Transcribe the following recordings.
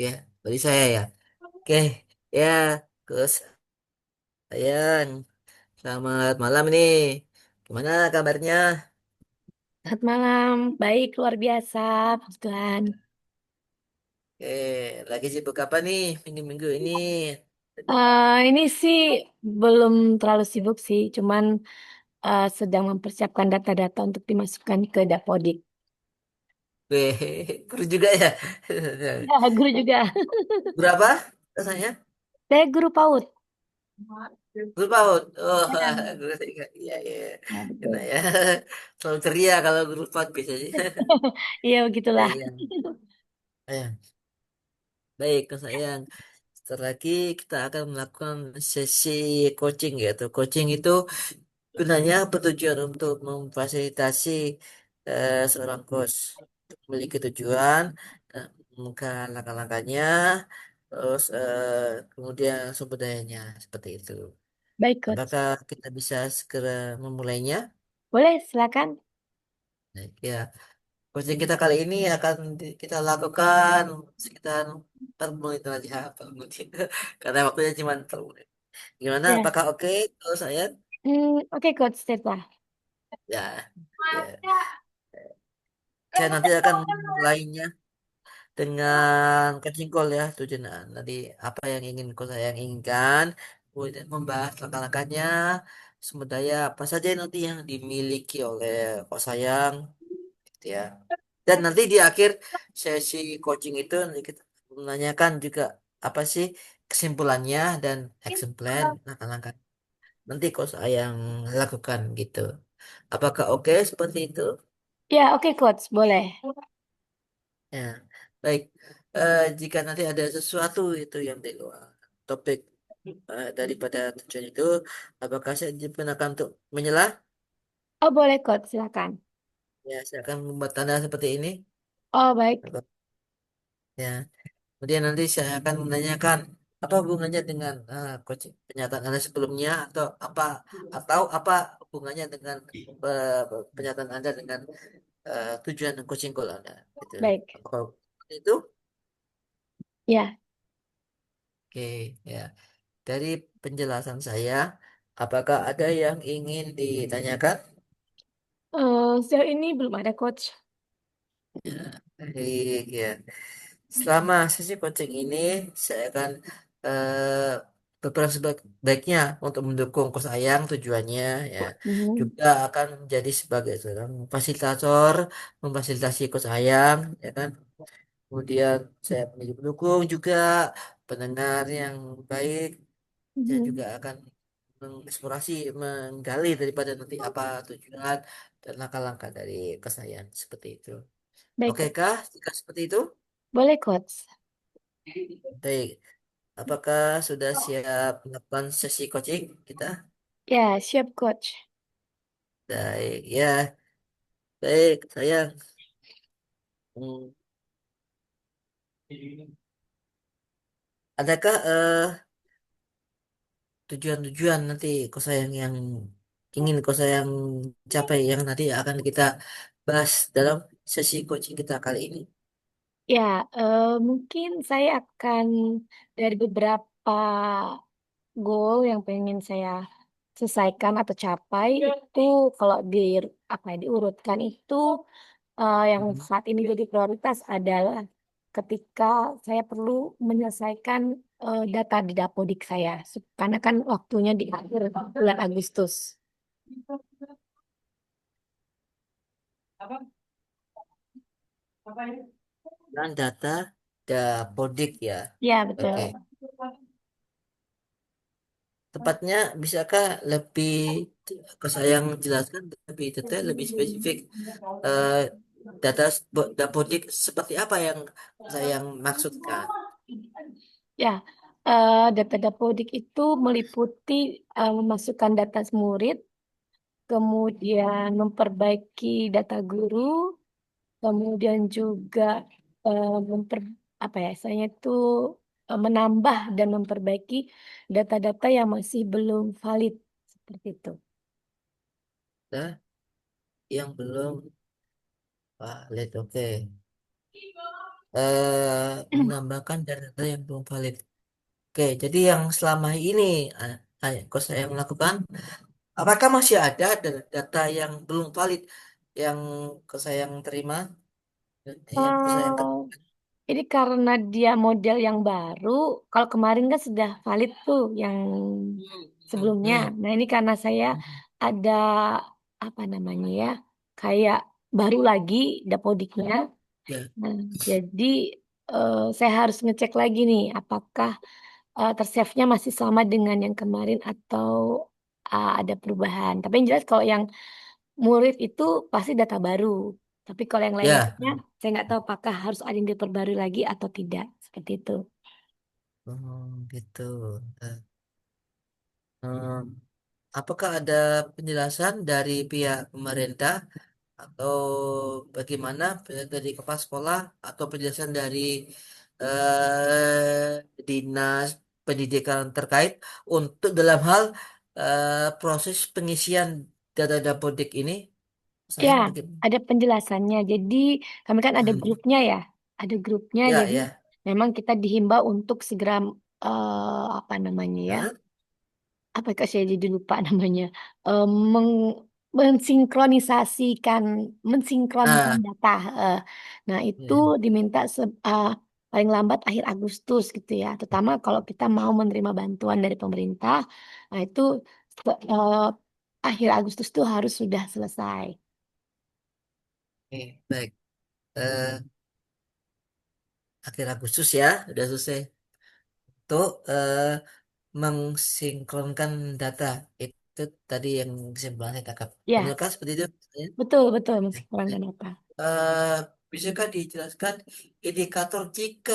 Ya, bagi saya ya. Oke, ya, Gus sayang. Selamat malam nih. Gimana kabarnya? Selamat malam, baik luar biasa, Puji Tuhan. Oke, lagi sibuk apa nih minggu-minggu ini? Ini sih belum terlalu sibuk sih, cuman sedang mempersiapkan data-data untuk dimasukkan ke Dapodik. Weh, guru juga ya. Ya, guru juga. Berapa rasanya? Saya guru PAUD. Guru PAUD. Oh, Ya, guru TK. Iya, iya. ya, Enak betul. ya. Selalu ceria kalau guru PAUD biasanya. Iya, Ya, begitulah. iya. Ya. Baik, Kak sayang. Setelah lagi kita akan melakukan sesi coaching yaitu coaching itu gunanya bertujuan untuk memfasilitasi seorang coach untuk memiliki tujuan, ke langkah-langkahnya, terus kemudian sumber dayanya seperti itu. Baik, Coach. Apakah kita bisa segera memulainya? Boleh, silakan. Baik, ya, coaching kita kali ini akan kita lakukan sekitar per menit aja, per menit. Karena waktunya cuma per menit. Gimana? Ya. Apakah oke kalau saya? Oke, Coach, Tirta. Ya, ya. Saya nanti akan memulainya dengan coaching call ya tujuan nanti apa yang ingin coach saya yang inginkan kemudian membahas langkah-langkahnya sumber daya apa saja nanti yang dimiliki oleh coach sayang gitu ya dan nanti di akhir sesi coaching itu nanti kita menanyakan juga apa sih kesimpulannya dan action plan langkah-langkah nanti coach sayang lakukan gitu apakah oke seperti itu. Ya, oke, Coach, boleh. Ya, baik. Jika nanti ada sesuatu itu yang di luar topik daripada tujuan itu, apakah saya diperkenankan untuk menyelah? Oh, boleh, Coach, silakan. Ya, saya akan membuat tanda seperti ini. Oh, baik. Ya, kemudian nanti saya akan menanyakan apa hubungannya dengan pernyataan Anda sebelumnya atau apa hubungannya dengan pernyataan Anda dengan tujuan coaching goal Anda. Gitu. Baik. Kalau itu, Ya. oke, ya. Dari penjelasan saya, apakah ada yang ingin ditanyakan? Sejauh ini belum ada, Coach. Baik, ya. Selama sesi coaching ini, saya akan eh, berperan sebaiknya untuk mendukung coach Ayang tujuannya, ya. Mhm. Juga akan menjadi sebagai seorang fasilitator, memfasilitasi coach Ayang, ya kan. Kemudian saya menjadi pendukung juga, pendengar yang baik. Saya juga Mhm. akan mengeksplorasi, menggali daripada nanti apa tujuan dan langkah-langkah dari kesayaan seperti itu. Baik, Oke Coach. kah? Jika seperti itu, Boleh, Coach. baik. Apakah sudah siap melakukan sesi coaching kita? Ya, siap, Coach. Baik, ya, baik, sayang. Hmm, Adakah tujuan-tujuan nanti kau sayang yang ingin kau sayang capai yang nanti akan kita bahas dalam sesi coaching kita kali ini? Ya, mungkin saya akan dari beberapa goal yang pengen saya selesaikan atau capai itu kalau apa ya, diurutkan itu yang Mhm. saat ini jadi prioritas adalah ketika saya perlu menyelesaikan data di Dapodik saya, karena kan waktunya di akhir bulan Agustus. Dan data Dapodik ya. Ya, Oke. betul. Tepatnya bisakah lebih ke saya yang jelaskan lebih detail, lebih spesifik eh, Dapodik seperti apa yang saya yang maksudkan? Ya, data Dapodik itu meliputi memasukkan data murid, kemudian memperbaiki data guru, kemudian juga memper apa ya, saya itu menambah dan memperbaiki data-data yang masih belum valid seperti itu. Nah, yang belum valid, oke. menambahkan data yang belum valid. Oke, jadi yang selama ini kok saya lakukan, apakah masih ada data yang belum valid yang kok saya yang terima, yang kok saya angkat? Ini karena dia model yang baru, kalau kemarin kan sudah valid tuh yang Hmm, hmm, sebelumnya. hmm, Nah, ini karena saya hmm. ada apa namanya ya, kayak baru lagi dapodiknya. Ya, Nah, jadi saya harus ngecek lagi nih, apakah tersave-nya masih sama dengan yang kemarin atau ada perubahan. Tapi yang jelas kalau yang murid itu pasti data baru. Tapi kalau yang ya. lain-lainnya, saya nggak tahu apakah harus ada yang diperbarui lagi atau tidak. Seperti itu. Oh, gitu. Eh, hmm. Apakah ada penjelasan dari pihak pemerintah atau bagaimana dari kepala sekolah atau penjelasan dari dinas pendidikan terkait untuk dalam hal proses pengisian data Dapodik ini? Ya, Sayang bagaimana? ada penjelasannya. Jadi kami kan ada Hmm. grupnya ya. Ada grupnya, Ya, jadi ya. memang kita dihimbau untuk segera apa namanya ya? Hah? Apa kok saya jadi lupa namanya? Eh, meng- mensinkronisasikan mensinkronkan Ah, data. eh. Nah, itu ya. diminta paling lambat akhir Agustus gitu ya. Terutama kalau kita mau menerima bantuan dari pemerintah, nah itu akhir Agustus tuh harus sudah selesai. Oke, baik. Eh, akhir Agustus ya, udah selesai. Tuh mensinkronkan data itu tadi yang kesimpulan saya tangkap. Ya, Benarkah seperti itu? Ya. betul betul mensinkronkan data. Eh, bisakah dijelaskan indikator jika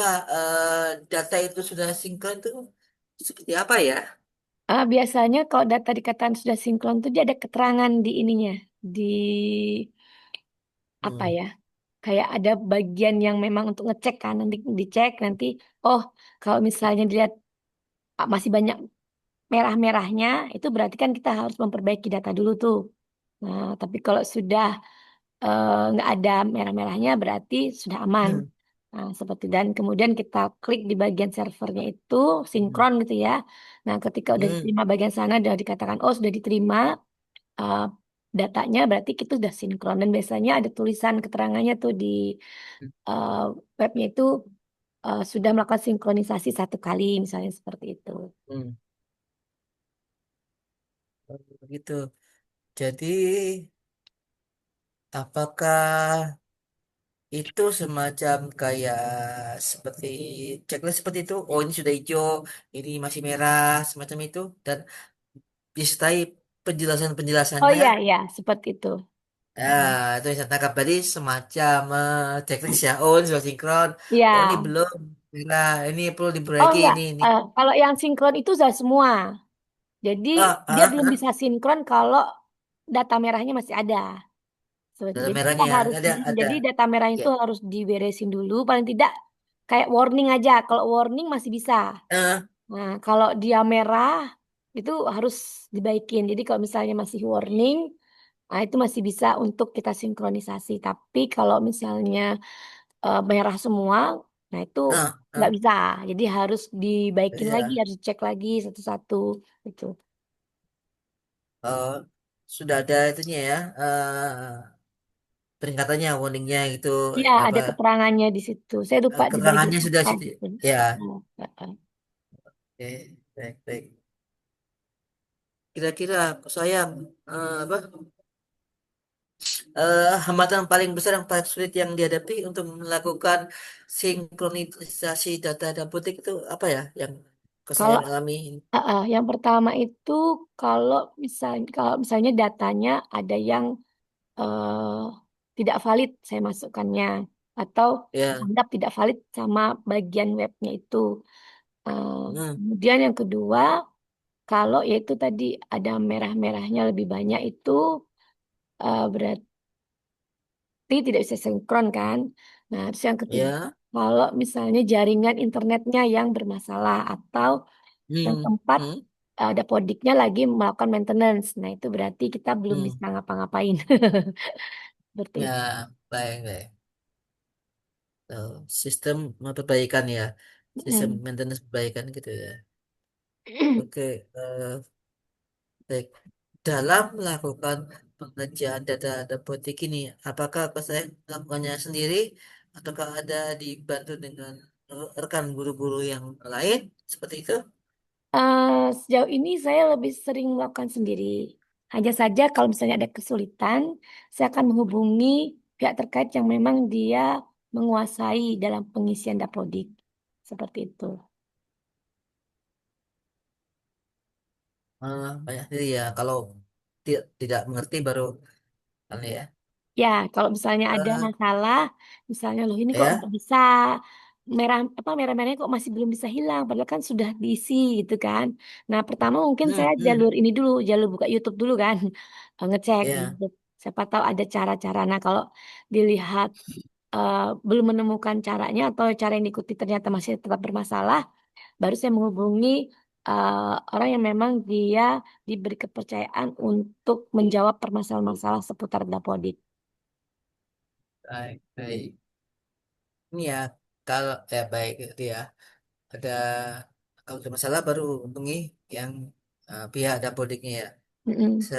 data itu sudah sinkron itu seperti apa ya? Biasanya kalau data dikatakan sudah sinkron tuh dia ada keterangan di ininya, di apa Hmm. ya? Kayak ada bagian yang memang untuk ngecek kan, nanti dicek nanti, oh kalau misalnya dilihat masih banyak merah-merahnya, itu berarti kan kita harus memperbaiki data dulu tuh. Nah, tapi kalau sudah nggak ada merah-merahnya, berarti sudah aman. Hmm. Nah, seperti dan kemudian kita klik di bagian servernya itu Hmm. sinkron gitu ya. Nah, ketika udah Hmm. diterima bagian sana, udah dikatakan oh sudah diterima uh, datanya, berarti kita sudah sinkron. Dan biasanya ada tulisan keterangannya tuh di uh, webnya itu sudah melakukan sinkronisasi satu kali, misalnya seperti itu. Hmm. Begitu. Jadi apakah itu semacam kayak seperti checklist seperti itu? Oh, ini sudah hijau, ini masih merah, semacam itu, dan disertai Oh penjelasan-penjelasannya. iya, ya, seperti itu. Ya, itu yang saya tangkap tadi semacam checklist ya. Oh, ini sudah sinkron. Oh, ini Ya, belum. Nah, ini perlu oh diperbaiki enggak. ini. Kalau yang sinkron itu sudah semua. Jadi Ah, dia ah, belum ah. bisa sinkron kalau data merahnya masih ada. Dalam Jadi kita merahnya harus, ada. jadi data merah Ya. itu harus diberesin dulu. Paling tidak kayak warning aja. Kalau warning masih bisa. Ah, Nah, kalau dia merah itu harus dibaikin. Jadi kalau misalnya masih warning, nah itu masih bisa untuk kita sinkronisasi. Tapi kalau misalnya merah semua, nah itu nggak ah. bisa. Jadi harus dibaikin lagi, Ya. harus dicek lagi satu-satu. Itu. Oh, sudah ada itunya ya. Peringkatannya, warningnya gitu. Ya, Apa ada keterangannya di situ. Saya lupa di bagian keterangannya sudah apa situ. gitu. Ya. Oh, Oke, baik, baik. Kira-kira sayang apa hambatan paling besar yang paling sulit yang dihadapi untuk melakukan sinkronisasi data dapodik itu apa ya yang Kalau sayang alami? yang pertama itu kalau misalnya datanya ada yang eh, tidak valid saya masukkannya atau Ya, dianggap tidak valid sama bagian webnya itu. hmm, Kemudian yang kedua, kalau yaitu tadi ada merah-merahnya lebih banyak itu berarti tidak bisa sinkron kan. Nah, terus yang ketiga, ya, kalau misalnya jaringan internetnya yang bermasalah atau yang hmm, tempat hmm, ada podiknya lagi melakukan maintenance. Nah, itu berarti kita belum hmm. bisa ngapa-ngapain. Seperti Ya, itu. baik, baik. sistem perbaikan ya, sistem Mm. maintenance perbaikan gitu ya. Oke, baik. Dalam melakukan pengerjaan data robotik ini, apakah saya melakukannya sendiri, ataukah ada dibantu dengan rekan guru-guru yang lain seperti itu? Sejauh ini saya lebih sering melakukan sendiri. Hanya saja kalau misalnya ada kesulitan, saya akan menghubungi pihak terkait yang memang dia menguasai dalam pengisian dapodik. Seperti itu. Banyak diri ya. Kalau tidak mengerti baru kan ya. Ya, kalau misalnya ada Eh, masalah, misalnya loh ini kok ya. nggak bisa merah apa merah-merahnya kok masih belum bisa hilang, padahal kan sudah diisi gitu kan. Nah, pertama mungkin saya jalur Hmm. ini dulu, jalur buka YouTube dulu kan, ngecek di Ya. YouTube. Siapa tahu ada cara-cara. Nah, kalau dilihat eh, belum menemukan caranya atau cara yang diikuti ternyata masih tetap bermasalah, baru saya menghubungi eh, orang yang memang dia diberi kepercayaan untuk menjawab permasalahan-masalah seputar Dapodik. Baik, baik. Ini ya, kalau baik itu ya. Ada kalau ada masalah baru hubungi yang pihak Dapodiknya ya. Mm-mm. Se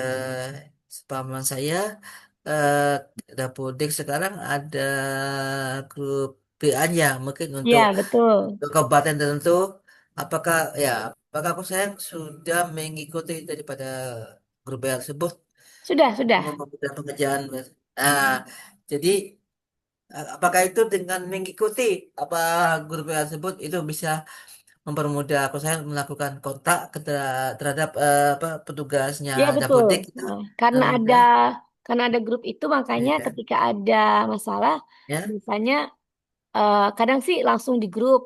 Sepahaman saya, eh, Dapodik sekarang ada grup BA-nya mungkin untuk Ya, betul. kabupaten tertentu. Apakah ya, apakah aku sayang sudah mengikuti daripada grup BA tersebut Sudah, untuk sudah. mempermudah pekerjaan? Nah, jadi apakah itu dengan mengikuti apa grup BA tersebut itu bisa mempermudah aku saya melakukan kontak terhadap apa petugasnya Ya, betul. Dapodik itu Nah, dengan mudah karena ada grup itu makanya ya ketika ada masalah ya. misalnya kadang sih langsung di grup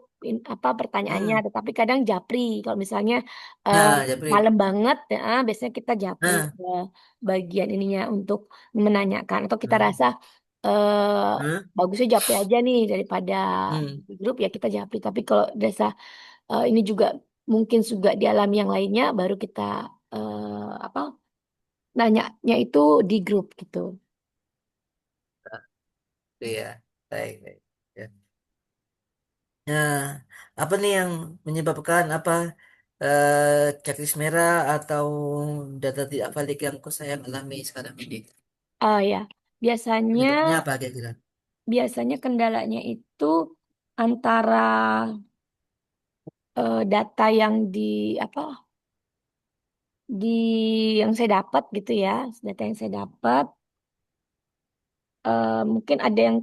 apa pertanyaannya, Hmm. tetapi kadang japri. Kalau misalnya eh, Nah, Japri. malam banget, ya, biasanya kita japri Nah. ke bagian ininya untuk menanyakan. Atau kita Hmm. rasa Hmm. bagusnya japri aja nih daripada Hmm. di grup ya kita japri. Tapi kalau desa ini juga mungkin juga dialami yang lainnya, baru kita apa nanyanya itu di grup gitu. Itu ya, baik, baik. Ya. Nah, apa nih yang menyebabkan apa checklist merah atau data tidak valid yang saya alami sekarang ini? Ya, biasanya Penyebabnya apa kira-kira? biasanya kendalanya itu antara data yang apa di yang saya dapat gitu ya, data yang saya dapat mungkin ada yang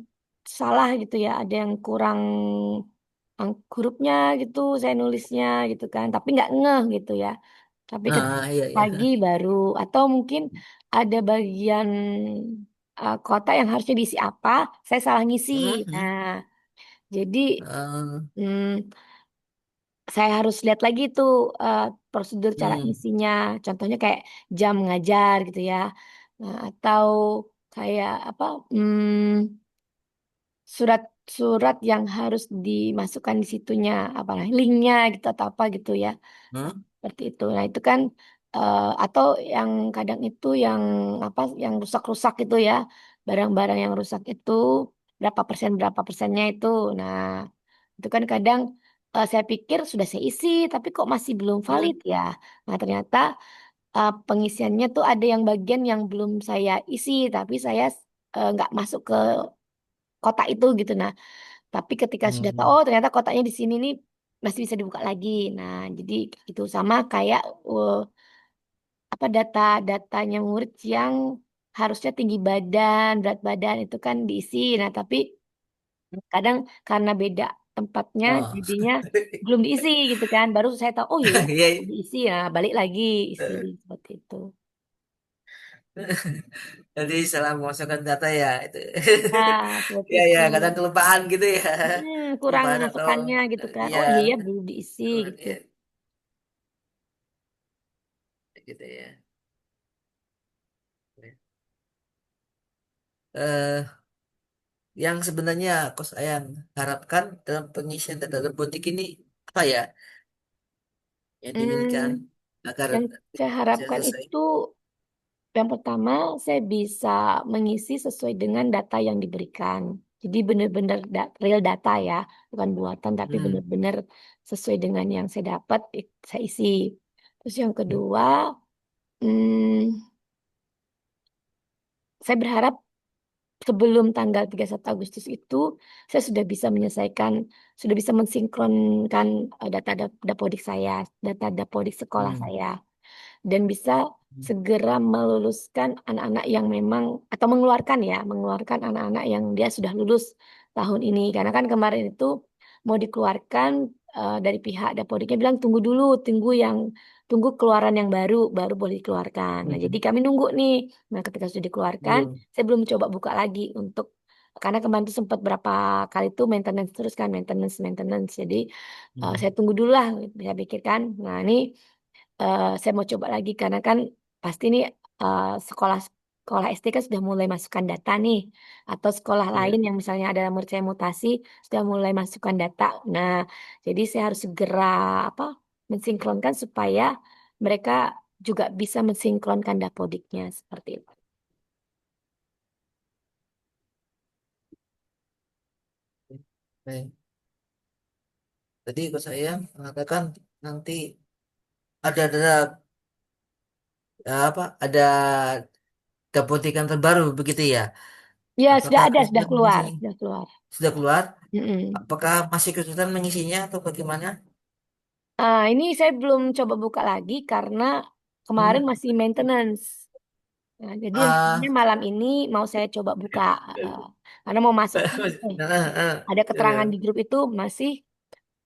salah gitu ya, ada yang kurang hurufnya gitu, saya nulisnya gitu kan, tapi nggak ngeh gitu ya. Tapi ketika Iya, pagi iya. baru atau mungkin ada bagian kota yang harusnya diisi apa, saya salah ngisi. Hmm. Nah, jadi Eh, hmm, saya harus lihat lagi tuh prosedur cara hmm. ngisinya. Contohnya kayak jam ngajar gitu ya. Nah, atau kayak apa surat-surat yang harus dimasukkan di situnya, apa linknya gitu atau apa gitu ya. Nah, Hmm. seperti itu. Nah, itu kan atau yang kadang itu yang apa yang rusak-rusak itu ya. Barang-barang yang rusak itu berapa persennya itu. Nah, itu kan kadang saya pikir sudah saya isi, tapi kok masih belum valid Hmm. ya. Nah, ternyata pengisiannya tuh ada yang bagian yang belum saya isi, tapi saya nggak masuk ke kotak itu gitu. Nah, tapi ketika sudah tahu, Hmm. oh ternyata kotaknya di sini nih masih bisa dibuka lagi. Nah, jadi itu sama kayak apa data-datanya murid yang harusnya tinggi badan, berat badan itu kan diisi. Nah, tapi kadang karena beda tempatnya Oh. jadinya belum diisi gitu kan. Baru saya tahu, oh iya ya Iya. diisi ya, balik lagi isi seperti itu. Jadi salah memasukkan data ya itu. Nah, seperti Ya, itu. ya, kadang kelupaan gitu ya. Kurang Kelupaan atau masukannya gitu kan. ya, Oh iya ya belum diisi gitu. ya, gitu ya. Eh, yang sebenarnya aku sayang harapkan dalam pengisian data robotik ini apa ya yang diinginkan Hmm, agar yang saya bisa harapkan selesai. itu yang pertama saya bisa mengisi sesuai dengan data yang diberikan. Jadi benar-benar real data ya, bukan buatan tapi Hmm. benar-benar sesuai dengan yang saya dapat saya isi. Terus yang kedua, hmm, saya berharap sebelum tanggal 31 Agustus itu saya sudah bisa menyelesaikan, sudah bisa mensinkronkan data dapodik saya, data dapodik sekolah Hmm. saya, dan bisa segera meluluskan anak-anak yang memang atau mengeluarkan anak-anak yang dia sudah lulus tahun ini. Karena kan kemarin itu mau dikeluarkan dari pihak Dapodiknya bilang tunggu dulu, tunggu keluaran yang baru boleh dikeluarkan. Nah, jadi Hmm. kami nunggu nih. Nah, ketika sudah dikeluarkan, Hmm. saya belum coba buka lagi untuk karena kemarin itu sempat berapa kali tuh maintenance terus kan maintenance. Jadi saya Hmm. tunggu dulu lah, saya pikirkan. Nah, ini saya mau coba lagi karena kan pasti nih sekolah sekolah SD kan sudah mulai masukkan data nih atau sekolah lain Ya. yang misalnya ada murid saya mutasi sudah mulai masukkan data. Nah, jadi saya harus segera apa mensinkronkan supaya mereka juga bisa mensinkronkan dapodiknya seperti itu. Baik. Tadi Kak saya mengatakan nanti ada ada dapotikan terbaru begitu ya. Ya, sudah Apakah ada, Kak sudah sudah keluar, mengisi? sudah keluar. Sudah keluar? Mm-mm. Apakah masih kesulitan mengisinya atau bagaimana? Ini saya belum coba buka lagi karena kemarin Hmm. masih maintenance. Nah, jadi rencananya Ah, malam ini mau saya coba buka eh, karena mau masukkan ada keterangan di grup itu masih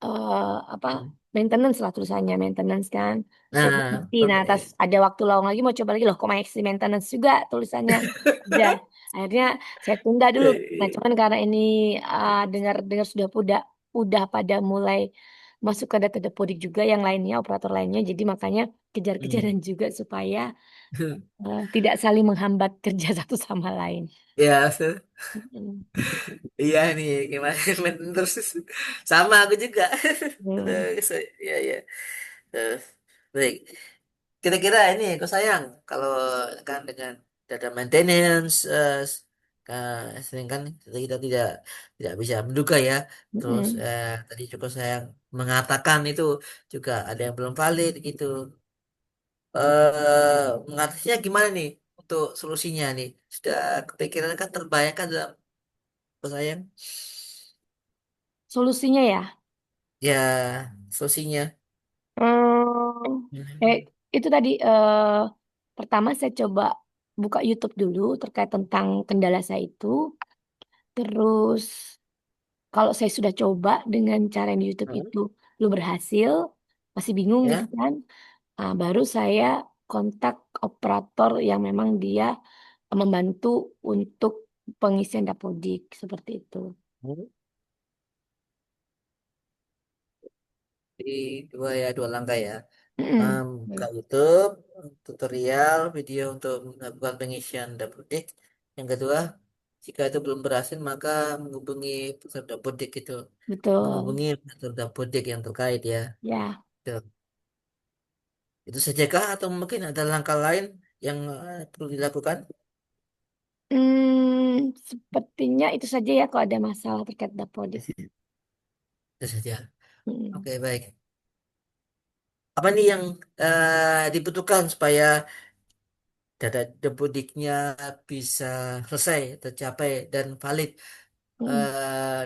eh, apa maintenance lah tulisannya maintenance kan. Saya belum nah, ngerti. Nah, atas oke. ada waktu luang lagi mau coba lagi loh kok masih maintenance juga tulisannya. Udah. Akhirnya saya tunda dulu. Nah, cuman karena ini dengar-dengar udah pada mulai masuk ke data Depodik juga yang lainnya operator lainnya jadi makanya Hmm. kejar-kejaran juga supaya tidak saling menghambat kerja satu sama lain. Ya, Mm. iya nih gimana terus sama aku juga. Hmm. Terus, ya ya. Terus, baik. Kira-kira ini aku sayang kalau kan dengan data maintenance sering kan kita tidak bisa menduga ya. Terus Mm-mm. tadi cukup sayang mengatakan itu juga ada yang belum valid gitu. Mengatasinya gimana nih untuk solusinya nih? Sudah kepikiran kan terbayangkan dalam aku sayang? Solusinya ya. Ya, solusinya. Hmm, itu tadi pertama saya coba buka YouTube dulu terkait tentang kendala saya itu. Terus kalau saya sudah coba dengan cara yang di YouTube Hmm. itu belum berhasil, masih bingung gitu Ya. kan, baru saya kontak operator yang memang dia membantu untuk pengisian dapodik seperti itu. Hmm. Di dua langkah ya. Mm-mm. Buka YouTube, tutorial, video untuk melakukan pengisian dapodik. Yang kedua, jika itu belum berhasil, maka menghubungi peserta dapodik itu. Betul, Menghubungi peserta dapodik yang terkait ya. ya. Itu, itu saja kah atau mungkin ada langkah lain yang perlu dilakukan? Sepertinya itu saja ya kalau ada masalah terkait dapodik. Itu saja. Mm. Oke, baik. Apa nih yang dibutuhkan supaya data depodiknya bisa selesai, tercapai dan valid Mm. eh,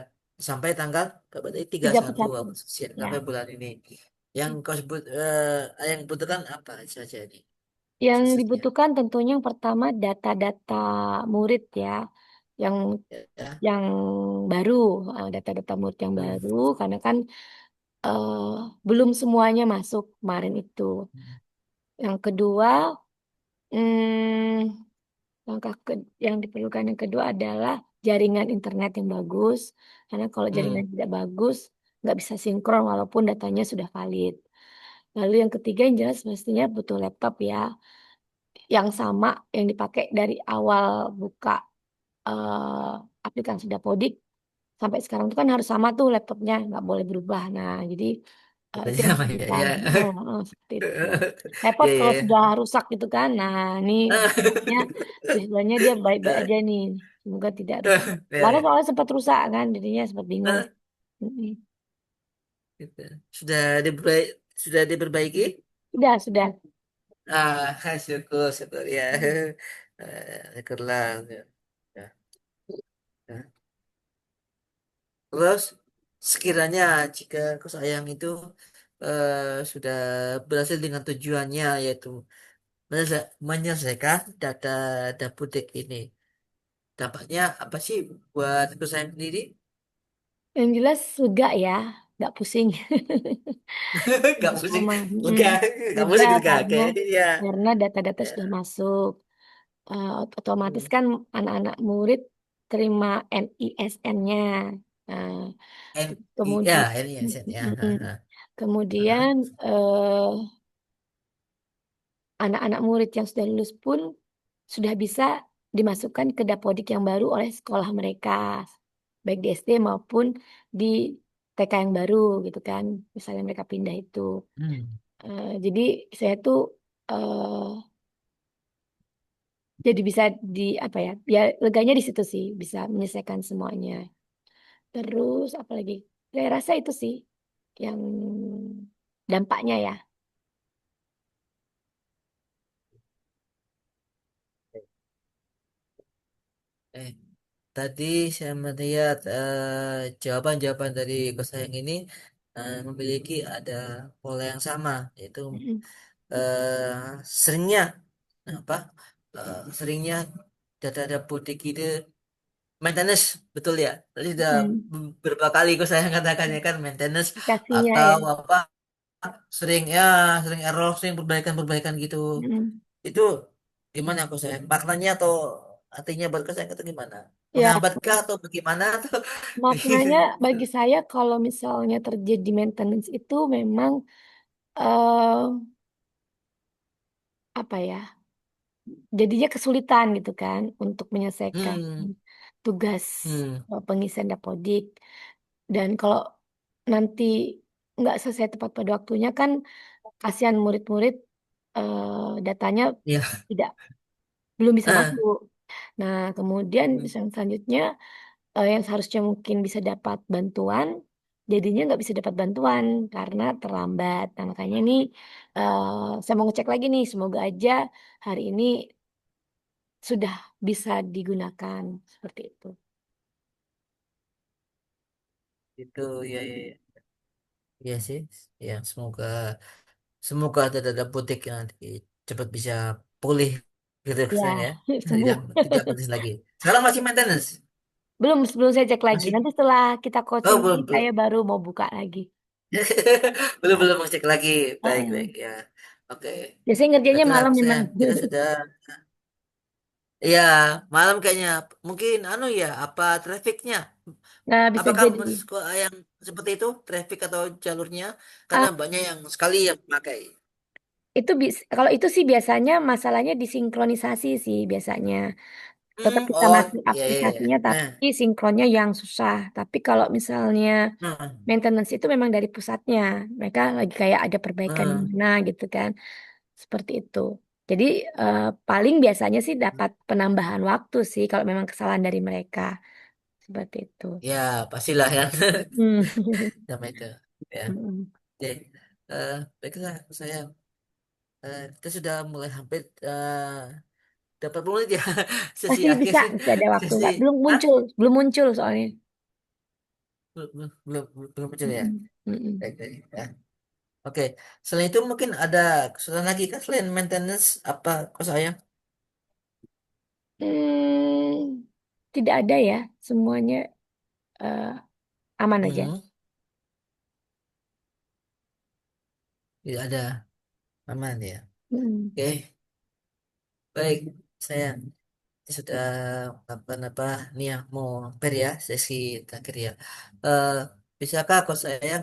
sampai tanggal berapa tadi? 31 31. Agustus ya, Ya. sampai bulan ini. Yang kau sebut yang dibutuhkan apa saja ini? Yang Khususnya. dibutuhkan tentunya yang pertama data-data murid ya, yang Ya. yang baru, data-data murid yang Hmm. baru, karena kan eh, belum semuanya masuk kemarin itu. Yang kedua, hmm, yang diperlukan yang kedua adalah jaringan internet yang bagus, karena kalau Hmm. jaringan tidak bagus, nggak bisa sinkron walaupun datanya sudah valid. Lalu yang ketiga yang jelas pastinya butuh laptop ya, yang sama yang dipakai dari awal buka aplikasi Dapodik sampai sekarang itu kan harus sama tuh laptopnya, nggak boleh berubah. Nah, jadi Itu Katanya yang apa harus ya? kita Ya. seperti itu. Repot Ya, kalau ya, sudah ya. rusak gitu kan. Nah, ini Ah. istilahnya dia baik-baik aja nih. Semoga tidak rusak. Ya, Kemarin ya. soalnya sempat rusak kan, jadinya sempat bingung. Ah, Mm-mm. gitu. Sudah diperbaiki, sudah diperbaiki? Sudah. Ah, syukur, syukur ya. Mm. Syukurlah. Ya, ya, ya. Terus sekiranya jika aku sayang itu sudah berhasil dengan tujuannya yaitu menyelesaikan data daputek ini. Dampaknya apa sih buat aku sayang sendiri? Yang jelas lega ya, nggak pusing. Yang Gak pusing, pertama, lega, gak lega pusing, lega. karena Oke, ya. data-data Ya. sudah masuk. Otomatis Hmm. kan anak-anak murid terima NISN-nya. Nah, Ya, kemudian ini ya, set ya. Ha, ha. Ha. kemudian anak-anak murid yang sudah lulus pun sudah bisa dimasukkan ke dapodik yang baru oleh sekolah mereka, baik di SD maupun di TK yang baru gitu kan. Misalnya mereka pindah itu. Hmm. Jadi saya tuh eh, jadi bisa di apa ya? Ya leganya di situ sih, bisa menyelesaikan semuanya. Terus apalagi? Saya rasa itu sih yang dampaknya ya. Eh, tadi saya melihat jawaban-jawaban dari Coach Sayang ini memiliki ada pola yang sama, yaitu Mm-mm. seringnya apa? Seringnya data-data butik itu maintenance, betul ya? Tadi sudah Mm-mm. beberapa kali Coach Sayang katakannya kan maintenance Aplikasinya atau ya. apa? Sering ya, sering error, sering perbaikan-perbaikan gitu. Mm-mm. Itu gimana Coach Sayang? Maknanya atau artinya buat Coach Sayang itu gimana? Ya, Menghambatkah atau bagaimana atau maknanya bagi saya kalau misalnya terjadi maintenance itu memang eh, apa ya? Jadinya kesulitan gitu kan untuk menyelesaikan hmm, tugas hmm, pengisian dapodik. Dan kalau nanti nggak selesai tepat pada waktunya kan kasihan murid-murid datanya ya, tidak belum bisa ah, masuk. Nah, kemudian hmm, yang selanjutnya yang seharusnya mungkin bisa dapat bantuan, jadinya nggak bisa dapat bantuan karena terlambat. Nah, makanya ini saya mau ngecek lagi nih, semoga aja hari ini sudah bisa digunakan seperti itu. itu ya, ya, ya, ya sih, ya semoga semoga ada butik yang nanti cepat bisa pulih gitu sayang Ya, ya, tidak sembuh. tidak maintenance lagi. Sekarang masih maintenance, Belum saya cek lagi. masih, Nanti setelah kita oh coaching lagi, belum saya belum baru mau buka lagi. belum belum cek lagi, baik Heeh. baik ya, oke. Biasanya ngerjainnya Baiklah malam memang. sayang, kita sudah. Iya, malam kayaknya mungkin anu ya, apa trafiknya? Nah, bisa Apakah jadi. yang seperti itu, traffic atau jalurnya? Karena Ah, banyak yang sekali yang memakai. kalau itu sih biasanya masalahnya disinkronisasi sih biasanya. Tetap Hmm, bisa oh, masuk iya, iya, iya. aplikasinya, Nah, tapi sinkronnya yang susah. Tapi kalau misalnya nah, maintenance itu memang dari pusatnya. Mereka lagi kayak ada perbaikan di nah. mana gitu kan. Seperti itu. Jadi paling biasanya sih dapat penambahan waktu sih kalau memang kesalahan dari mereka. Seperti itu. Ya, pastilah ya. Hmm. Sama itu. Ya, Mm-mm. oke. Baiklah, saya kita sudah mulai hampir dapat menit ya sesi Masih akhir bisa, sih. masih ada waktu. Sesi, Nggak, ah, belum muncul soalnya. belum muncul ya. Mm-mm. Mm-mm. Baik, baik, ya. Oke, selain itu mungkin ada kesulitan lagi kan selain maintenance apa kok saya? Hmm, tidak ada ya, semuanya eh, aman aja. Hmm, tidak ada aman ya. Mm. Oke, baik. Saya sudah melakukan apa nih ya mau hampir ya sesi terakhir ya. Eh, Bisakah kok saya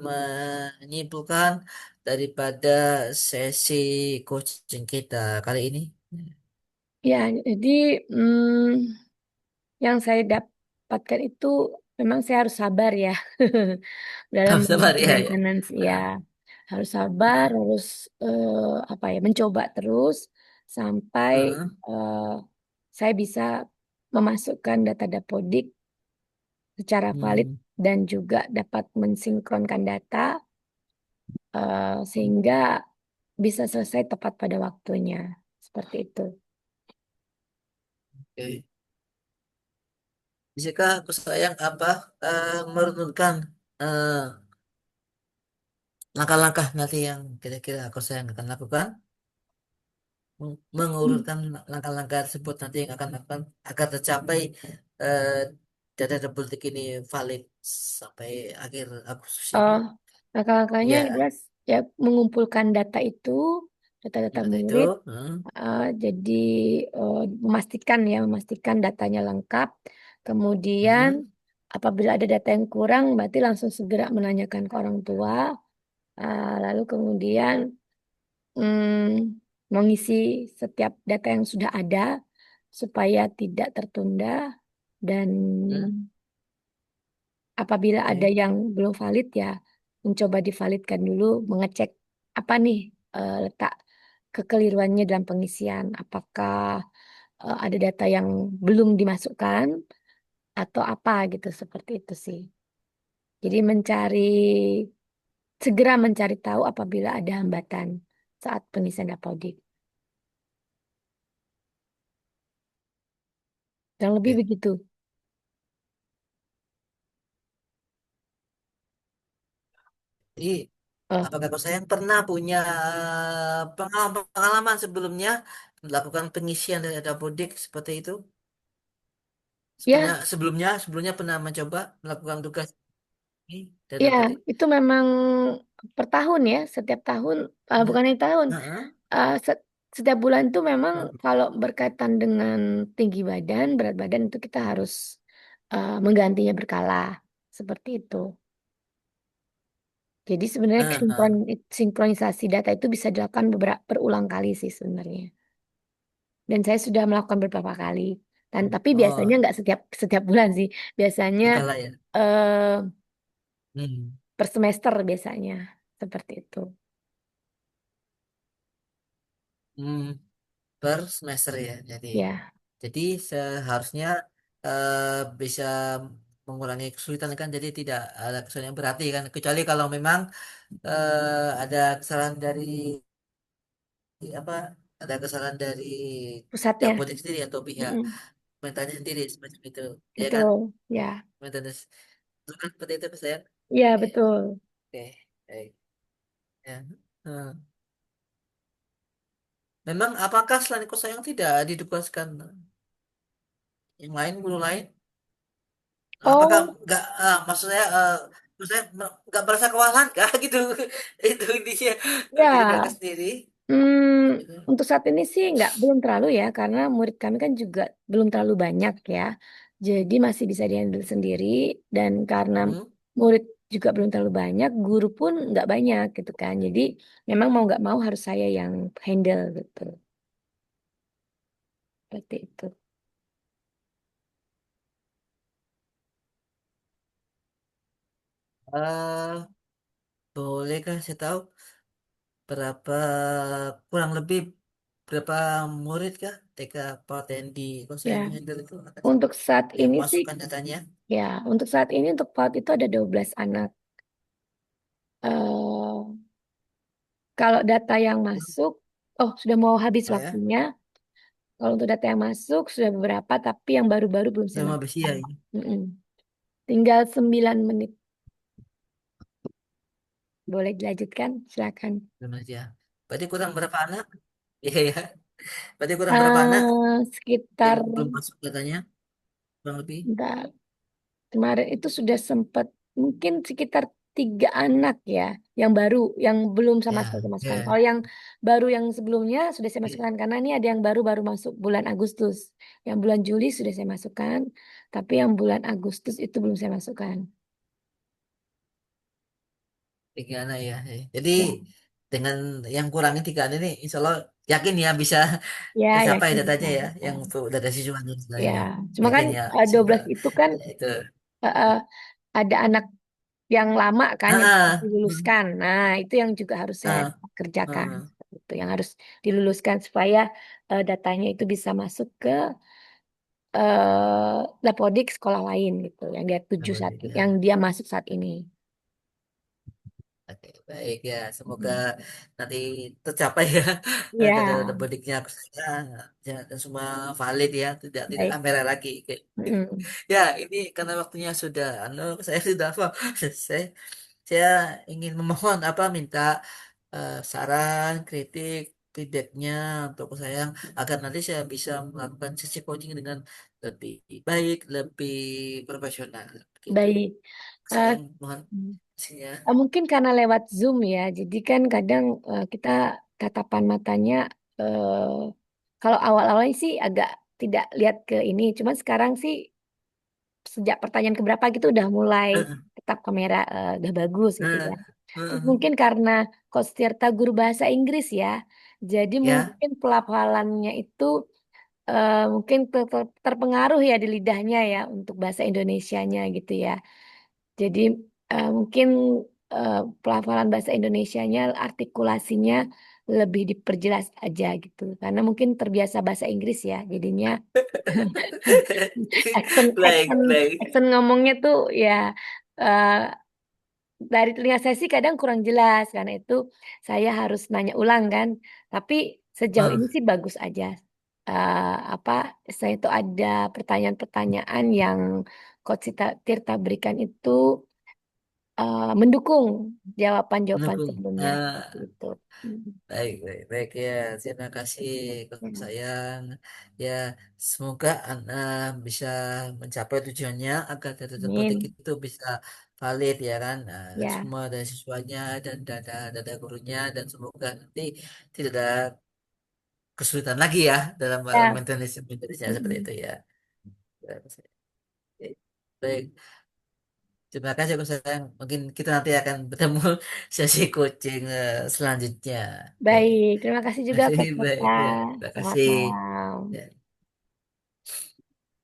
menyimpulkan daripada sesi coaching kita kali ini? Ya, jadi yang saya dapatkan itu. memang saya harus sabar ya dalam Sabar mengatur ya ya. maintenance ya. Nah, Harus sabar, harus apa ya, mencoba terus sampai heeh, eh, saya bisa memasukkan data Dapodik secara valid hmm, dan juga dapat mensinkronkan data sehingga bisa selesai tepat pada waktunya. Seperti itu. oke. Bisakah aku sayang apa menurunkan eh, langkah-langkah nanti yang kira-kira aku sayang akan lakukan, mengurutkan langkah-langkah tersebut nanti yang akan lakukan agar tercapai eh, data depolitik ini valid sampai akhir Agustus ini. Oh, langkah-langkahnya yang Ya, jelas ya mengumpulkan data itu, data-data data itu. murid, Hmm, jadi memastikan datanya lengkap. Kemudian hmm, apabila ada data yang kurang, berarti langsung segera menanyakan ke orang tua. Lalu kemudian mengisi setiap data yang sudah ada supaya tidak tertunda dan hmm, apabila ada oke. yang belum valid ya mencoba divalidkan dulu, mengecek apa nih letak kekeliruannya dalam pengisian. Apakah ada data yang belum dimasukkan atau apa gitu seperti itu sih. Jadi segera mencari tahu apabila ada hambatan saat pengisian Dapodik. Kurang lebih Oke. begitu. Jadi, Oh, apakah kau sayang pernah punya pengalaman sebelumnya melakukan pengisian dari dapodik seperti itu? ya, Sebelumnya pernah mencoba melakukan tugas ini dari ya, dapodik? itu memang per tahun ya, setiap tahun, Nah, bukan tahun, heeh. eh, se- setiap bulan itu memang kalau berkaitan dengan tinggi badan, berat badan itu kita harus menggantinya berkala, seperti itu. Jadi sebenarnya Heeh. sinkronisasi data itu bisa dilakukan berulang kali sih sebenarnya. Dan saya sudah melakukan beberapa kali. Dan tapi biasanya Oh, nggak setiap setiap bulan sih, biasanya berkala ya. eh, Hmm. per semester biasanya, seperti itu. Hmm, per semester ya. Ya. Jadi seharusnya eh, bisa mengurangi kesulitan kan. Jadi tidak ada kesulitan yang berarti kan. Kecuali kalau memang ada kesalahan dari apa? Ada kesalahan dari Pusatnya. Dapodik sendiri atau pihak Mm-mm. pemerintahnya sendiri semacam itu. Ya kan? Betul, ya. Maintenance. Itu kan seperti itu Mas ya. Ya, Oke, betul. oke, baik. Ya. Hmm. Memang apakah selain ikut sayang tidak ditugaskan yang lain, guru lain? Apakah Oh, nggak maksudnya nggak merasa kewalahan kah gitu? Itu intinya bikin kakak ya. sendiri. Untuk saat ini sih belum terlalu ya, karena murid kami kan juga belum terlalu banyak ya. Jadi masih bisa dihandle sendiri, dan karena Hmm, murid juga belum terlalu banyak, guru pun nggak banyak gitu kan. Jadi memang mau nggak mau harus saya yang handle gitu. Seperti itu. eh bolehkah saya tahu berapa kurang lebih berapa murid kah TK Paten di Ya, Kosan Handle itu untuk saat yang ini sih, masukkan datanya? ya, untuk saat ini untuk PAUD itu ada 12 anak. eh Kalau data yang masuk, oh sudah mau habis Oh ya, waktunya. Kalau untuk data yang masuk sudah beberapa, tapi yang baru-baru belum saya sama besi ya masukkan. ini. Mm-mm. Tinggal 9 menit. Boleh dilanjutkan? Silakan. Belum aja. Berarti kurang berapa anak? Iya ya. Berarti kurang berapa anak Sekitar, yang belum masuk datanya? Kurang lebih. bentar, kemarin itu sudah sempat mungkin sekitar 3 anak ya, yang baru, yang belum sama sekali Ya, saya masukkan. ya. Kalau yang baru yang sebelumnya sudah saya Oke. masukkan karena ini ada yang baru-baru masuk bulan Agustus. Yang bulan Juli sudah saya masukkan, tapi yang bulan Agustus itu belum saya masukkan. 3 anak ya. Jadi Ya, dengan yang kurangin 3 anak ini, insya Allah yakin ya bisa ya tercapai yakin bisa. datanya ya, Bisa. yang untuk data siswa dan Ya, lainnya. cuma kan Yakin ya, insya 12 Allah. itu kan Ya, itu. eh, eh, ada anak yang lama kan yang harus Ah, diluluskan. Nah, itu yang juga harus saya ah, kerjakan. ah, Itu yang harus diluluskan supaya datanya itu bisa masuk ke Dapodik sekolah lain gitu yang dia tuju saat yang ah. dia masuk saat ini. Oke, baik ya. Semoga Mm. nanti tercapai ya Ya, data bediknya aku ya, dan semua valid ya, tidak baik. merah lagi. Oke. Mm. Ya, ini karena waktunya sudah, saya sudah apa? Saya, saya ingin memohon apa minta saran, kritik, feedbacknya untuk saya agar nanti saya bisa melakukan sesi coaching dengan lebih baik, lebih profesional. Gitu. Baik. Saya Eh, mohon sini. Mungkin karena lewat Zoom ya, jadi kan kadang kita tatapan matanya eh, kalau awal-awal sih agak tidak lihat ke ini, cuman sekarang sih sejak pertanyaan keberapa gitu udah mulai tetap kamera udah bagus gitu ya. Nah, Terus heeh. mungkin karena Coach Tirta guru bahasa Inggris ya, jadi Ya, mungkin pelafalannya itu mungkin terpengaruh ya di lidahnya ya untuk bahasa Indonesianya gitu ya. Jadi mungkin pelafalan bahasa Indonesianya, artikulasinya lebih diperjelas aja gitu. Karena mungkin terbiasa bahasa Inggris ya, jadinya accent baik, accent baik. accent ngomongnya tuh ya eh, dari telinga saya sih kadang kurang jelas karena itu saya harus nanya ulang kan. Tapi sejauh ini Ah, sih bagus aja. Apa saya itu ada pertanyaan-pertanyaan yang Coach Tirta berikan itu mendukung jawaban-jawaban mendukung. sebelumnya seperti itu. Hmm. Baik, baik, baik ya. Terima kasih, Kak Ya. sayang. Ya, semoga Anda bisa mencapai tujuannya agar data terpetik Amin. itu bisa valid ya kan. Ya, Semua dari siswanya dan data gurunya dan semoga nanti tidak ada kesulitan lagi ya dalam ya. maintenance seperti Mm-mm. itu ya. Ya, baik. Terima kasih Mas sayang. Mungkin kita nanti akan bertemu sesi coaching selanjutnya. Oke. Baik, terima kasih juga Coach Baik, Tirta. ya. Terima Selamat kasih. malam. Ya.